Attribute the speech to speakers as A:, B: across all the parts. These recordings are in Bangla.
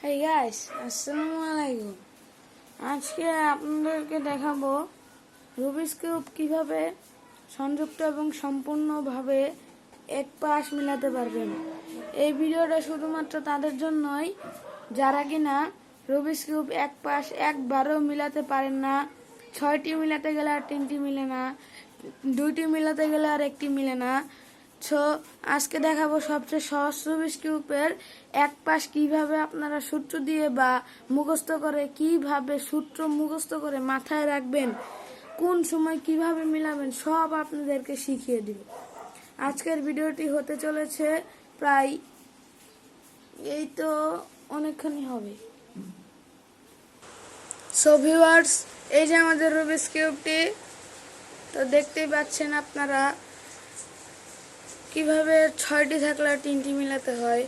A: Hey guys, আসসালামু আলাইকুম। আজকে আপনাদেরকে দেখাবো রুবিক্স কিউব কিভাবে সংযুক্ত এবং সম্পূর্ণভাবে এক পাশ মিলাতে পারবেন। এই ভিডিওটা শুধুমাত্র তাদের জন্যই যারা কিনা রুবিক্স কিউব এক পাশ একবারও মিলাতে পারেন না। 6টি মিলাতে গেলে আর 3টি মিলে না, 2টি মিলাতে গেলে আর 1টি মিলে না। আজকে দেখাবো সবচেয়ে সহজ রুবিক্স কিউবের এক পাশ কিভাবে আপনারা সূত্র দিয়ে বা মুখস্থ করে কিভাবে সূত্র মুখস্থ করে মাথায় রাখবেন, কোন সময় কিভাবে মিলাবেন সব আপনাদেরকে শিখিয়ে দিব। আজকের ভিডিওটি হতে চলেছে প্রায় এই তো অনেকখানি হবে। সো ভিউয়ার্স, এই যে আমাদের রুবিক্স কিউবটি, তো দেখতেই পাচ্ছেন আপনারা কিভাবে 6টি থাকলে 3টি মিলাতে হয়।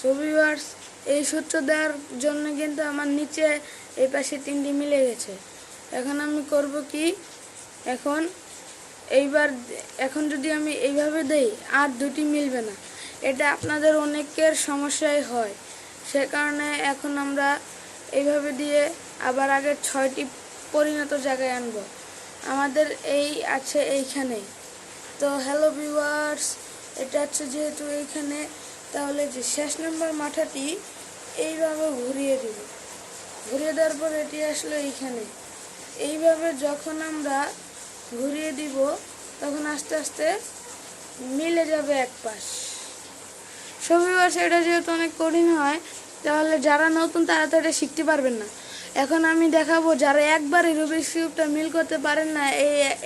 A: সো ভিউয়ার্স, এই সূত্র দেওয়ার জন্য কিন্তু আমার নিচে এই পাশে 3টি মিলে গেছে। এখন আমি করব কি, এখন যদি আমি এইভাবে দেই আর 2টি মিলবে না, এটা আপনাদের অনেকের সমস্যাই হয়। সে কারণে এখন আমরা এইভাবে দিয়ে আবার আগের 6টি পরিণত জায়গায় আনব। আমাদের এই আছে এইখানে। তো হ্যালো ভিউয়ার্স, এটা হচ্ছে যেহেতু এইখানে, তাহলে যে শেষ নম্বর মাথাটি এইভাবে ঘুরিয়ে দিব। ঘুরিয়ে দেওয়ার পর এটি আসলে এইখানে। এইভাবে যখন আমরা ঘুরিয়ে দিব তখন আস্তে আস্তে মিলে যাবে এক পাশ। সবিবাস, এটা যেহেতু অনেক কঠিন হয়, তাহলে যারা নতুন তারা তো এটা শিখতে পারবেন না। এখন আমি দেখাবো যারা একবারে রুবিক্স কিউবটা মিল করতে পারেন না,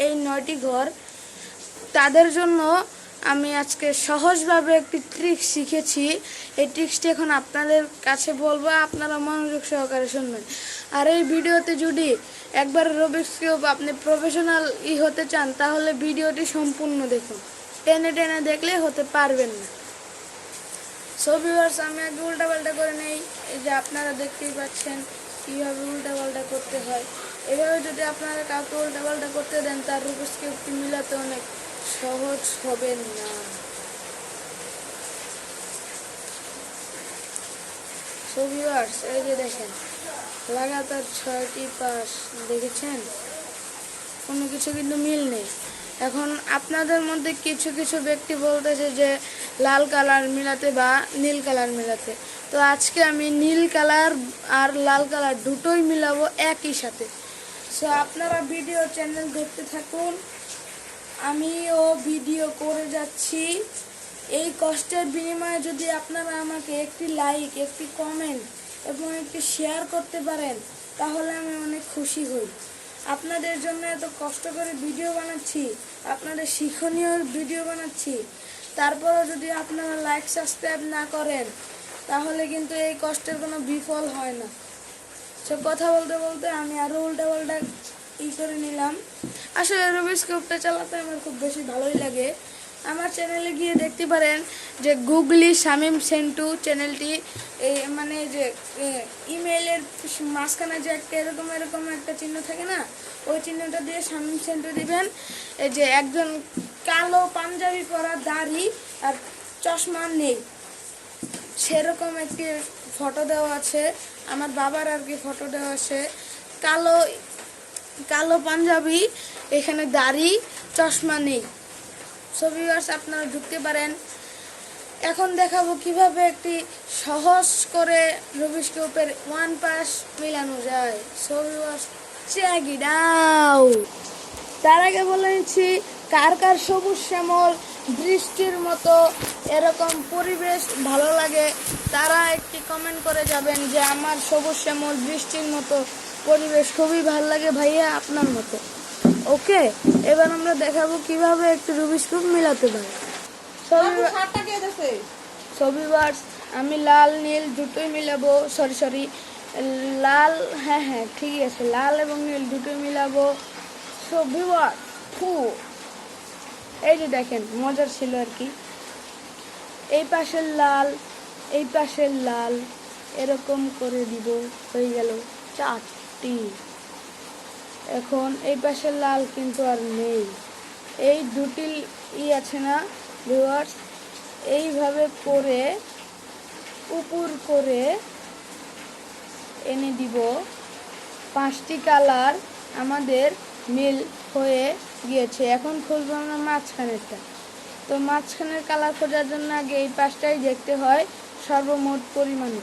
A: এই 9টি ঘর, তাদের জন্য আমি আজকে সহজভাবে একটি ট্রিক্স শিখেছি। এই ট্রিক্সটি এখন আপনাদের কাছে বলবো, আপনারা মনোযোগ সহকারে শুনবেন। আর এই ভিডিওতে যদি একবার রুবিক্স কিউব আপনি প্রফেশনাল হতে চান, তাহলে ভিডিওটি সম্পূর্ণ দেখুন। টেনে টেনে দেখলে হতে পারবেন না। সো ভিউয়ার্স, আমি আগে উল্টাপাল্টা করে নেই। এই যে আপনারা দেখতেই পাচ্ছেন কীভাবে উল্টাপাল্টা করতে হয়। এভাবে যদি আপনারা কাউকে উল্টাপাল্টা করতে দেন, তার রুবিক্স কিউবটি মিলাতে অনেক সহজ হবে না। সো ভিউয়ার্স, এই যে দেখেন লাগাতার 6টি পাশ, দেখেছেন কোনো কিছু কিন্তু মিল নেই। এখন আপনাদের মধ্যে কিছু কিছু ব্যক্তি বলতেছে যে লাল কালার মিলাতে বা নীল কালার মিলাতে। তো আজকে আমি নীল কালার আর লাল কালার দুটোই মিলাবো একই সাথে। সো আপনারা ভিডিও চ্যানেল দেখতে থাকুন, আমিও ভিডিও করে যাচ্ছি। এই কষ্টের বিনিময়ে যদি আপনারা আমাকে একটি লাইক, একটি কমেন্ট এবং একটি শেয়ার করতে পারেন, তাহলে আমি অনেক খুশি হই। আপনাদের জন্য এত কষ্ট করে ভিডিও বানাচ্ছি, আপনাদের শিক্ষণীয় ভিডিও বানাচ্ছি, তারপরেও যদি আপনারা লাইক সাবস্ক্রাইব না করেন, তাহলে কিন্তু এই কষ্টের কোনো বিফল হয় না। সব কথা বলতে বলতে আমি আরও উল্টাপাল্টা করে নিলাম। আসলে রুবিক্স কিউবটা চালাতে আমার খুব বেশি ভালোই লাগে। আমার চ্যানেলে গিয়ে দেখতে পারেন যে গুগলি শামীম সেন্টু চ্যানেলটি, এই মানে যে ইমেইলের মাঝখানে যে একটা এরকম একটা চিহ্ন থাকে না, ওই চিহ্নটা দিয়ে শামীম সেন্টু দিবেন। এই যে একজন কালো পাঞ্জাবি পরা, দাড়ি আর চশমা নেই, সেরকম একটি ফটো দেওয়া আছে। আমার বাবার আর কি ফটো দেওয়া আছে, কালো পাঞ্জাবি, এখানে দাড়ি, চশমা নেই। সো ভিউয়ার্স, আপনারা ঢুকতে পারেন। এখন দেখাবো কিভাবে একটি সহজ করে রুবিক্স কিউবের ওয়ান পাশ মিলানো যায়। So viewers, check it out. তার আগে বলে নিচ্ছি, কার কার সবুজ শ্যামল বৃষ্টির মতো এরকম পরিবেশ ভালো লাগে, তারা একটি কমেন্ট করে যাবেন যে আমার সবুজ শ্যামল বৃষ্টির মতো পরিবেশ খুবই ভালো লাগে ভাইয়া, আপনার মতো। ওকে, এবার আমরা দেখাবো কিভাবে একটু রুবিক্স কিউব মিলাতে পারি। সো ভিউয়ার্স, আমি লাল নীল দুটোই মিলাবো। সরি, লাল, হ্যাঁ ঠিকই আছে, লাল এবং নীল দুটোই মিলাবো। সো ভিউয়ার্স, এই যে দেখেন মজার ছিল আর কি, এই পাশের লাল, এই পাশের লাল, এরকম করে দিব, হয়ে গেল 4। টি। এখন এই পাশে লাল কিন্তু আর নেই। এই দুটি আছে না ভিউয়ার্স, এইভাবে করে উপর করে এনে দিব। 5টি কালার আমাদের মিল হয়ে গিয়েছে। এখন খুঁজবো আমরা মাঝখানেরটা। তো মাঝখানের কালার খোঁজার জন্য আগে এই পাশটাই দেখতে হয় সর্বমোট পরিমাণে।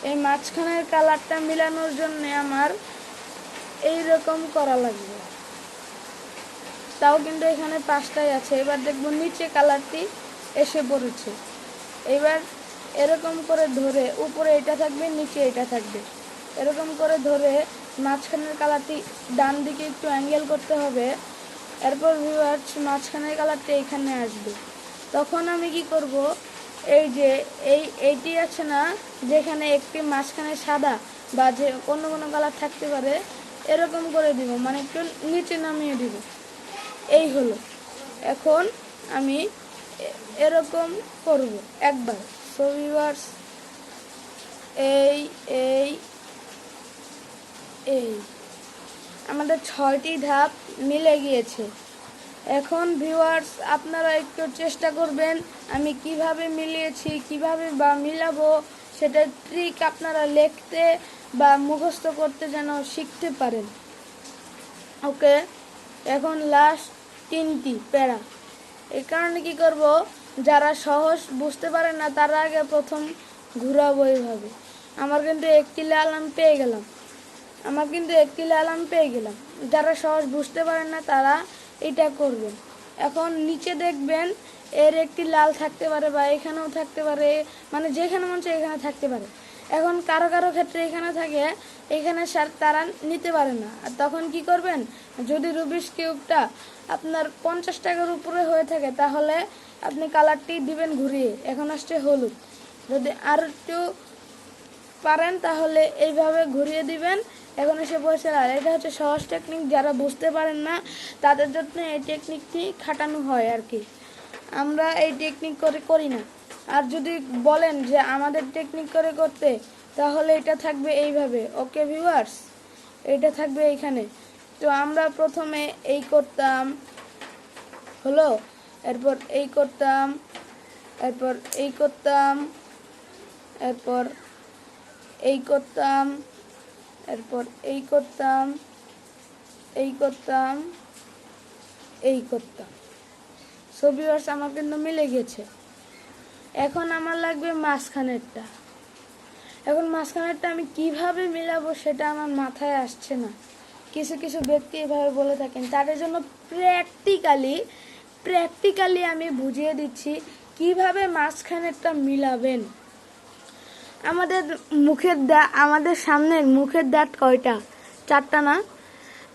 A: এই মাঝখানের কালারটা মিলানোর জন্য আমার এই রকম করা লাগবে। তাও কিন্তু এখানে 5টাই আছে। এবার দেখব নিচে কালারটি এসে পড়েছে। এবার এরকম করে ধরে উপরে এটা থাকবে, নিচে এটা থাকবে, এরকম করে ধরে মাঝখানের কালারটি ডান দিকে একটু অ্যাঙ্গেল করতে হবে। এরপর ভিউয়ার্স মাঝখানের কালারটা এখানে আসবে। তখন আমি কি করব, এই যে এইটি আছে না, যেখানে একটি মাঝখানে সাদা বা যে অন্য কোনো কালার থাকতে পারে, এরকম করে দিব, মানে একটু নিচে নামিয়ে দিব। এই হলো। এখন আমি এরকম করব একবার। সো ভিউয়ার্স এই এই এই আমাদের 6টি ধাপ মিলে গিয়েছে। এখন ভিউয়ার্স আপনারা একটু চেষ্টা করবেন আমি কিভাবে মিলিয়েছি, কিভাবে বা মিলাবো সেটা ট্রিক আপনারা লিখতে বা মুখস্থ করতে যেন শিখতে পারেন। ওকে, এখন লাস্ট 3টি প্যারা। এই কারণে কি করব, যারা সহজ বুঝতে পারে না তারা আগে প্রথম ঘুরাবো এইভাবে। আমার কিন্তু একটি লাল আমি পেয়ে গেলাম। যারা সহজ বুঝতে পারেন না তারা এটা করবেন। এখন নিচে দেখবেন এর একটি লাল থাকতে পারে বা এখানেও থাকতে পারে, মানে যেখানে মন চায় এখানে থাকতে পারে। এখন কারো কারো ক্ষেত্রে এখানে থাকে, এখানে তারা নিতে পারে না। আর তখন কি করবেন, যদি রুবিক্স কিউবটা আপনার 50 টাকার উপরে হয়ে থাকে তাহলে আপনি কালারটি দিবেন ঘুরিয়ে। এখন আসছে হলুদ। যদি আর একটু পারেন তাহলে এইভাবে ঘুরিয়ে দিবেন। এখন এসে বসে। আর এটা হচ্ছে সহজ টেকনিক, যারা বুঝতে পারেন না তাদের জন্য এই টেকনিকটি খাটানো হয় আর কি। আমরা এই টেকনিক করে করি না। আর যদি বলেন যে আমাদের টেকনিক করে করতে, তাহলে এটা থাকবে এইভাবে। ওকে ভিউয়ার্স, এটা থাকবে এইখানে। তো আমরা প্রথমে এই করতাম, হলো, এরপর এই করতাম, এরপর এই করতাম, এরপর এই করতাম, এরপর এই করতাম, এই করতাম, এই করতাম। সো ভিউয়ার্স আমার কিন্তু মিলে গেছে। এখন আমার লাগবে মাঝখানেরটা। এখন মাঝখানেরটা আমি কিভাবে মিলাবো সেটা আমার মাথায় আসছে না। কিছু কিছু ব্যক্তি এভাবে বলে থাকেন, তাদের জন্য প্র্যাকটিক্যালি আমি বুঝিয়ে দিচ্ছি কিভাবে মাঝখানেরটা মিলাবেন। আমাদের সামনের মুখের দাঁত কয়টা? 4টা না?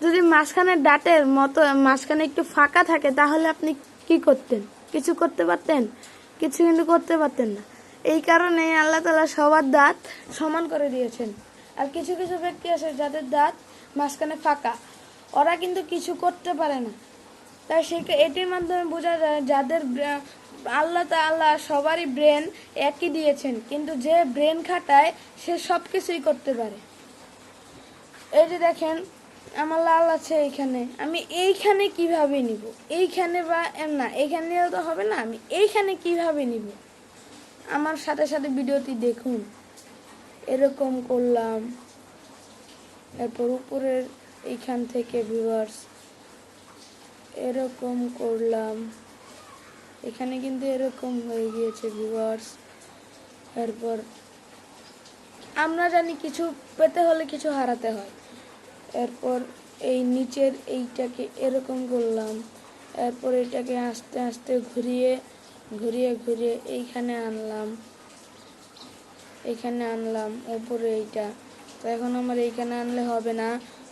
A: যদি মাঝখানের দাঁতের মতো মাঝখানে একটু ফাঁকা থাকে তাহলে আপনি কি করতেন? কিছু করতে পারতেন? কিছু কিন্তু করতে পারতেন না। এই কারণে আল্লাহ তাআলা সবার দাঁত সমান করে দিয়েছেন। আর কিছু কিছু ব্যক্তি আছে যাদের দাঁত মাঝখানে ফাঁকা, ওরা কিন্তু কিছু করতে পারে না। তাই এটির মাধ্যমে বোঝা যায় যাদের আল্লাহ তাআলা সবারই ব্রেন একই দিয়েছেন, কিন্তু যে ব্রেন খাটায় সে সব কিছুই করতে পারে। এই যে দেখেন আমার লাল আছে এইখানে, আমি এইখানে কিভাবে নিব? এইখানে বা না, এইখানে নিলেও তো হবে না, আমি এইখানে কিভাবে নিব? আমার সাথে সাথে ভিডিওটি দেখুন। এরকম করলাম, এরপর উপরের এইখান থেকে ভিউয়ার্স এরকম করলাম, এখানে কিন্তু এরকম হয়ে গিয়েছে ভিউয়ার্স। এরপর আমরা জানি কিছু পেতে হলে কিছু হারাতে হয়। এরপর এই নিচের এইটাকে এরকম করলাম, এরপর এটাকে আস্তে আস্তে ঘুরিয়ে ঘুরিয়ে ঘুরিয়ে এইখানে আনলাম উপরে এইটা। তো এখন আমার এইখানে আনলে হবে না,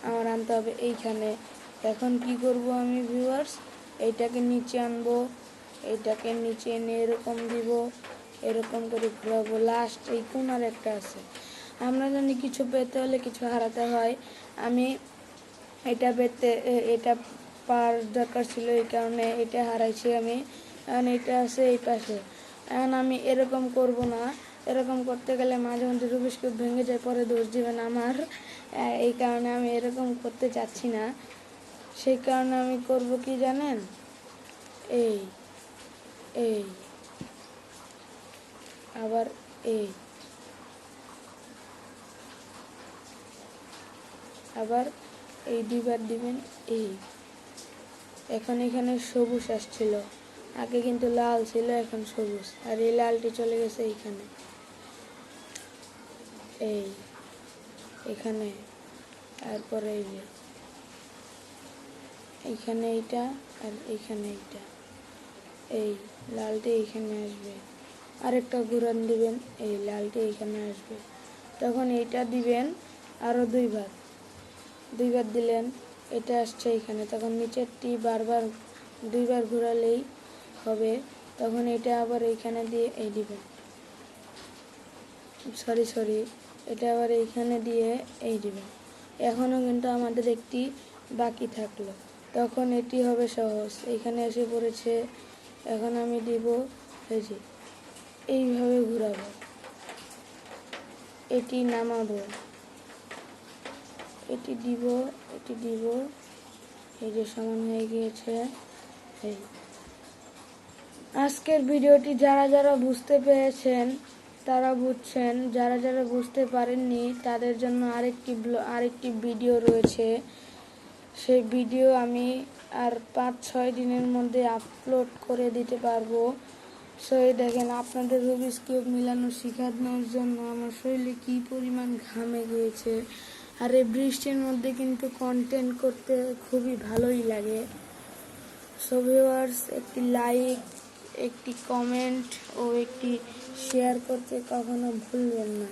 A: আমার আনতে হবে এইখানে। এখন কি করব আমি ভিউয়ার্স, এইটাকে নিচে আনবো, এইটাকে নিচে এনে এরকম দিব, এরকম করে ঘোরাবো। লাস্ট এই কোণার একটা আছে। আমরা জানি কিছু পেতে হলে কিছু হারাতে হয়। আমি এটা পাওয়ার দরকার ছিল, এই কারণে এটা হারাইছি আমি। এখন এটা আছে এই পাশে। এখন আমি এরকম করব না, এরকম করতে গেলে মাঝে মধ্যে রুবিক্স কিউব ভেঙে যায়, পরে দোষ দিবেন আমার। এই কারণে আমি এরকম করতে চাচ্ছি না। সেই কারণে আমি করব কি জানেন, এই এই আবার এই আবার এই দুইবার দিবেন। এই এখন এখানে সবুজ আসছিল, আগে কিন্তু লাল ছিল, এখন সবুজ, আর এই লালটি চলে গেছে এইখানে, এই এখানে, তারপরে এই যে এইখানে এইটা, আর এইখানে এইটা, এই লালটি এইখানে আসবে, আরেকটা ঘুরান দিবেন, এই লালটি এইখানে আসবে। তখন এইটা দিবেন আরও দুইবার দিলেন, এটা আসছে এইখানে, তখন নিচেরটি বারবার দুইবার ঘোরালেই হবে। তখন এটা আবার এইখানে দিয়ে এই দিবেন, সরি এটা আবার এইখানে দিয়ে এই দিবেন। এখনও কিন্তু আমাদের একটি বাকি থাকলো, তখন এটি হবে সহজ, এইখানে এসে পড়েছে। এখন আমি দিব এই যে এইভাবে ঘোরাবো, এটি নামাবো, এটি দিব, এই যে সমান হয়ে গিয়েছে। এই আজকের ভিডিওটি যারা যারা বুঝতে পেরেছেন তারা বুঝছেন, যারা যারা বুঝতে পারেননি তাদের জন্য আরেকটি ভিডিও রয়েছে। সেই ভিডিও আমি আর 5-6 দিনের মধ্যে আপলোড করে দিতে পারবো। সো এই দেখেন, আপনাদের রুবিক্স কিউব মিলানো শেখানোর জন্য আমার শরীরে কী পরিমাণ ঘামে গিয়েছে। আর এই বৃষ্টির মধ্যে কিন্তু কন্টেন্ট করতে খুবই ভালোই লাগে। সো ভিউয়ার্স, একটি লাইক, একটি কমেন্ট ও একটি শেয়ার করতে কখনো ভুলবেন না।